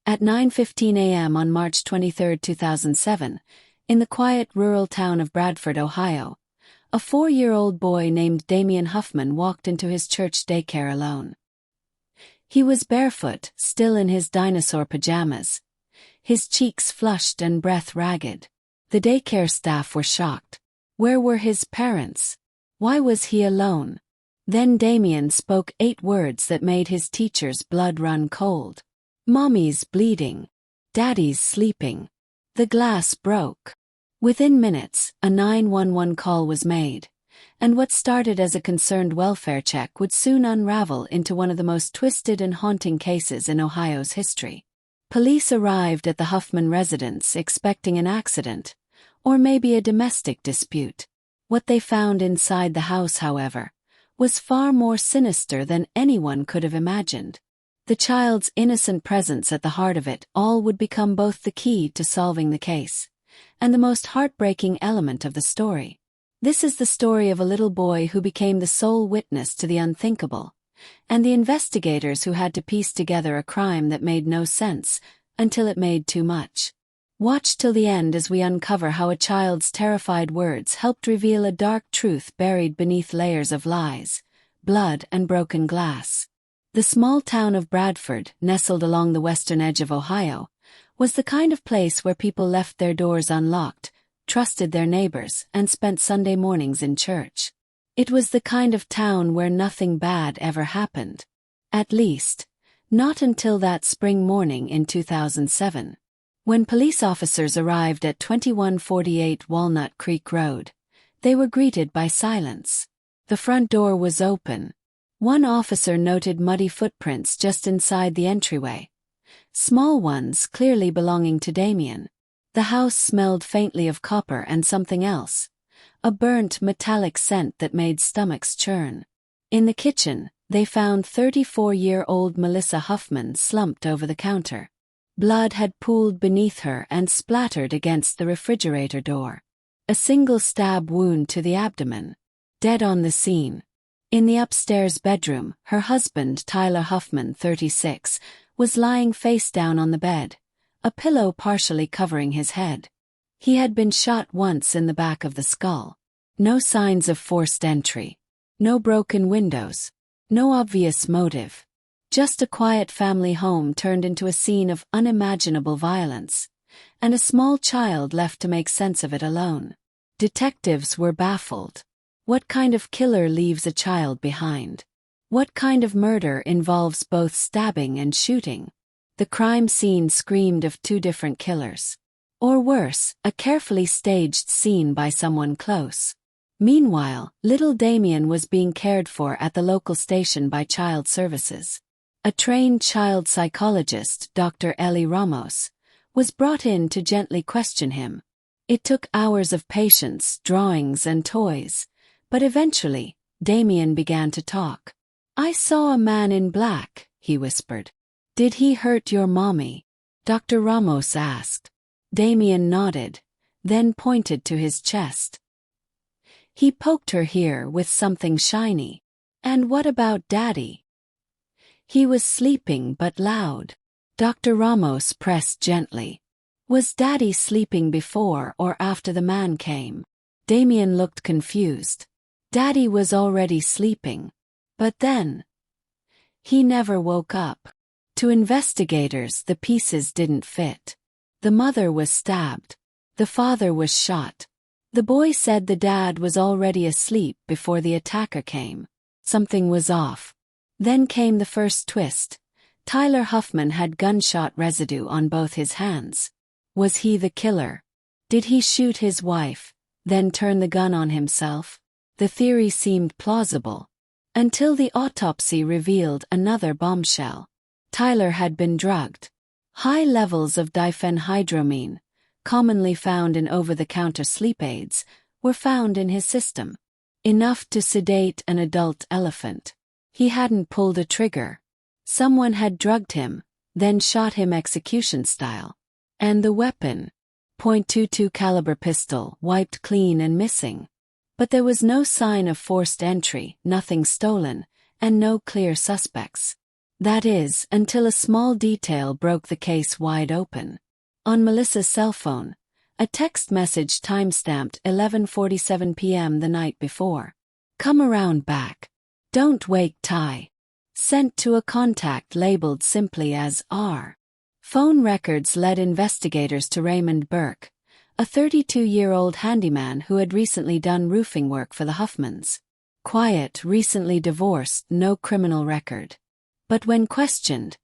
At 9:15 a.m. on March 23, 2007, in the quiet rural town of Bradford, Ohio, a 4-year-old boy named Dameon Huffman walked into his church daycare alone. He was barefoot, still in his dinosaur pajamas, his cheeks flushed and breath ragged. The daycare staff were shocked. Where were his parents? Why was he alone? Then Dameon spoke 8 words that made his teacher's blood run cold. Mommy's bleeding. Daddy's sleeping. The glass broke. Within minutes, a 911 call was made, and what started as a concerned welfare check would soon unravel into one of the most twisted and haunting cases in Ohio's history. Police arrived at the Huffman residence expecting an accident, or maybe a domestic dispute. What they found inside the house, however, was far more sinister than anyone could have imagined. The child's innocent presence at the heart of it all would become both the key to solving the case and the most heartbreaking element of the story. This is the story of a little boy who became the sole witness to the unthinkable, and the investigators who had to piece together a crime that made no sense until it made too much. Watch till the end as we uncover how a child's terrified words helped reveal a dark truth buried beneath layers of lies, blood, and broken glass. The small town of Bradford, nestled along the western edge of Ohio, was the kind of place where people left their doors unlocked, trusted their neighbors, and spent Sunday mornings in church. It was the kind of town where nothing bad ever happened. At least, not until that spring morning in 2007. When police officers arrived at 2148 Walnut Creek Road, they were greeted by silence. The front door was open. One officer noted muddy footprints just inside the entryway. Small ones clearly belonging to Dameon. The house smelled faintly of copper and something else, a burnt metallic scent that made stomachs churn. In the kitchen, they found 34-year-old Melissa Huffman slumped over the counter. Blood had pooled beneath her and splattered against the refrigerator door. A single stab wound to the abdomen. Dead on the scene. In the upstairs bedroom, her husband, Tyler Huffman, 36, was lying face down on the bed, a pillow partially covering his head. He had been shot once in the back of the skull. No signs of forced entry. No broken windows. No obvious motive. Just a quiet family home turned into a scene of unimaginable violence, and a small child left to make sense of it alone. Detectives were baffled. What kind of killer leaves a child behind? What kind of murder involves both stabbing and shooting? The crime scene screamed of 2 different killers. Or worse, a carefully staged scene by someone close. Meanwhile, little Dameon was being cared for at the local station by Child Services. A trained child psychologist, Dr. Ellie Ramos, was brought in to gently question him. It took hours of patience, drawings, and toys, but eventually, Dameon began to talk. "I saw a man in black," he whispered. "Did he hurt your mommy?" Dr. Ramos asked. Dameon nodded, then pointed to his chest. "He poked her here with something shiny. And what about Daddy?" "He was sleeping but loud." Dr. Ramos pressed gently. "Was Daddy sleeping before or after the man came?" Dameon looked confused. "Daddy was already sleeping. But then, he never woke up." To investigators, the pieces didn't fit. The mother was stabbed. The father was shot. The boy said the dad was already asleep before the attacker came. Something was off. Then came the first twist. Tyler Huffman had gunshot residue on both his hands. Was he the killer? Did he shoot his wife, then turn the gun on himself? The theory seemed plausible, until the autopsy revealed another bombshell. Tyler had been drugged. High levels of diphenhydramine, commonly found in over-the-counter sleep aids, were found in his system. Enough to sedate an adult elephant. He hadn't pulled a trigger. Someone had drugged him, then shot him execution style. And the weapon, .22 caliber pistol, wiped clean and missing. But there was no sign of forced entry, nothing stolen, and no clear suspects. That is, until a small detail broke the case wide open. On Melissa's cell phone, a text message timestamped 11:47 p.m. the night before. "Come around back. Don't wake Ty." Sent to a contact labeled simply as R. Phone records led investigators to Raymond Burke, a 32-year-old handyman who had recently done roofing work for the Huffmans. Quiet, recently divorced, no criminal record. But when questioned,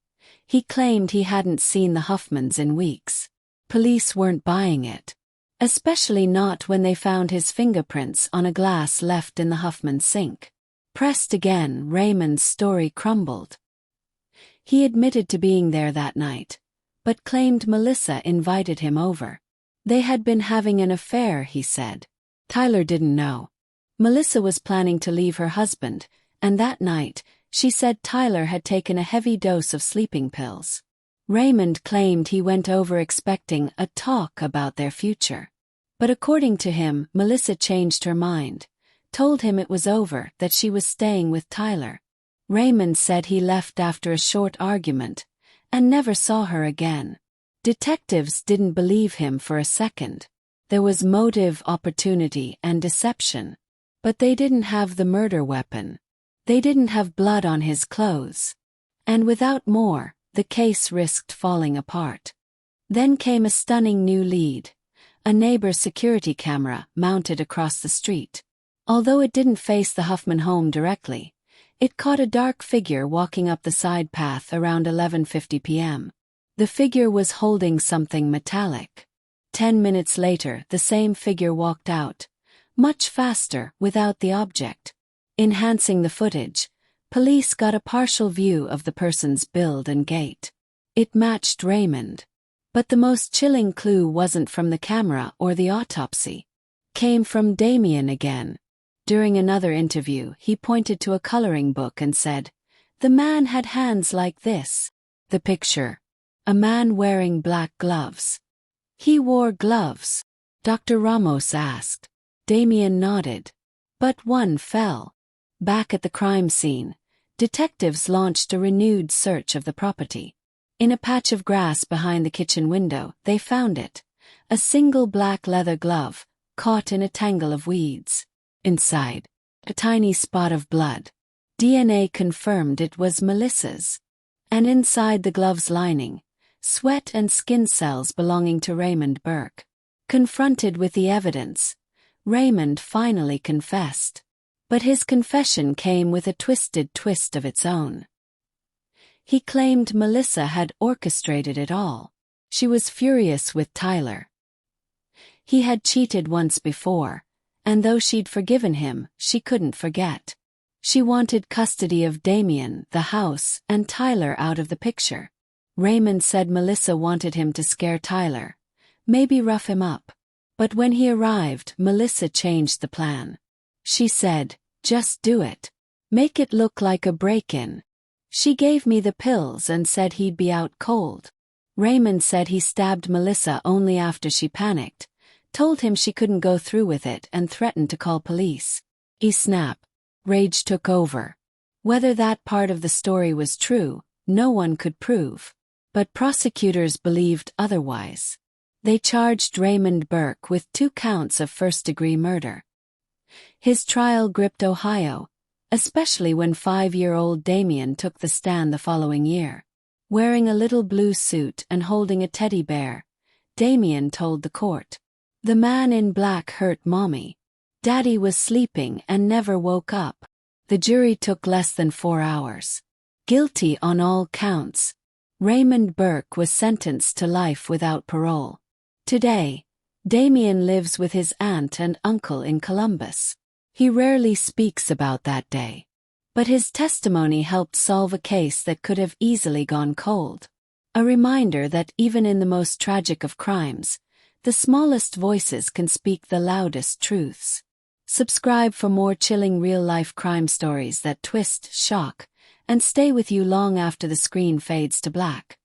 he claimed he hadn't seen the Huffmans in weeks. Police weren't buying it. Especially not when they found his fingerprints on a glass left in the Huffman sink. Pressed again, Raymond's story crumbled. He admitted to being there that night, but claimed Melissa invited him over. They had been having an affair, he said. Tyler didn't know. Melissa was planning to leave her husband, and that night, she said Tyler had taken a heavy dose of sleeping pills. Raymond claimed he went over expecting a talk about their future. But according to him, Melissa changed her mind, told him it was over, that she was staying with Tyler. Raymond said he left after a short argument, and never saw her again. Detectives didn't believe him for a second. There was motive, opportunity, and deception. But they didn't have the murder weapon. They didn't have blood on his clothes. And without more, the case risked falling apart. Then came a stunning new lead. A neighbor's security camera mounted across the street. Although it didn't face the Huffman home directly, it caught a dark figure walking up the side path around 11:50 p.m. The figure was holding something metallic. 10 minutes later, the same figure walked out, much faster, without the object. Enhancing the footage, police got a partial view of the person's build and gait. It matched Raymond. But the most chilling clue wasn't from the camera or the autopsy. Came from Dameon again. During another interview, he pointed to a coloring book and said, "The man had hands like this." The picture. A man wearing black gloves. "He wore gloves?" Dr. Ramos asked. Dameon nodded. But one fell. Back at the crime scene, detectives launched a renewed search of the property. In a patch of grass behind the kitchen window, they found it. A single black leather glove, caught in a tangle of weeds. Inside, a tiny spot of blood. DNA confirmed it was Melissa's. And inside the glove's lining, sweat and skin cells belonging to Raymond Burke. Confronted with the evidence, Raymond finally confessed. But his confession came with a twisted twist of its own. He claimed Melissa had orchestrated it all. She was furious with Tyler. He had cheated once before, and though she'd forgiven him, she couldn't forget. She wanted custody of Dameon, the house, and Tyler out of the picture. Raymond said Melissa wanted him to scare Tyler, maybe rough him up. But when he arrived, Melissa changed the plan. She said, "Just do it. Make it look like a break-in." She gave me the pills and said he'd be out cold. Raymond said he stabbed Melissa only after she panicked, told him she couldn't go through with it and threatened to call police. Snap. Rage took over. Whether that part of the story was true, no one could prove. But prosecutors believed otherwise. They charged Raymond Burke with 2 counts of first-degree murder. His trial gripped Ohio, especially when 5-year-old Dameon took the stand the following year. Wearing a little blue suit and holding a teddy bear, Dameon told the court, "The man in black hurt Mommy. Daddy was sleeping and never woke up." The jury took less than 4 hours. Guilty on all counts. Raymond Burke was sentenced to life without parole. Today, Dameon lives with his aunt and uncle in Columbus. He rarely speaks about that day. But his testimony helped solve a case that could have easily gone cold. A reminder that even in the most tragic of crimes, the smallest voices can speak the loudest truths. Subscribe for more chilling real-life crime stories that twist, shock, and stay with you long after the screen fades to black.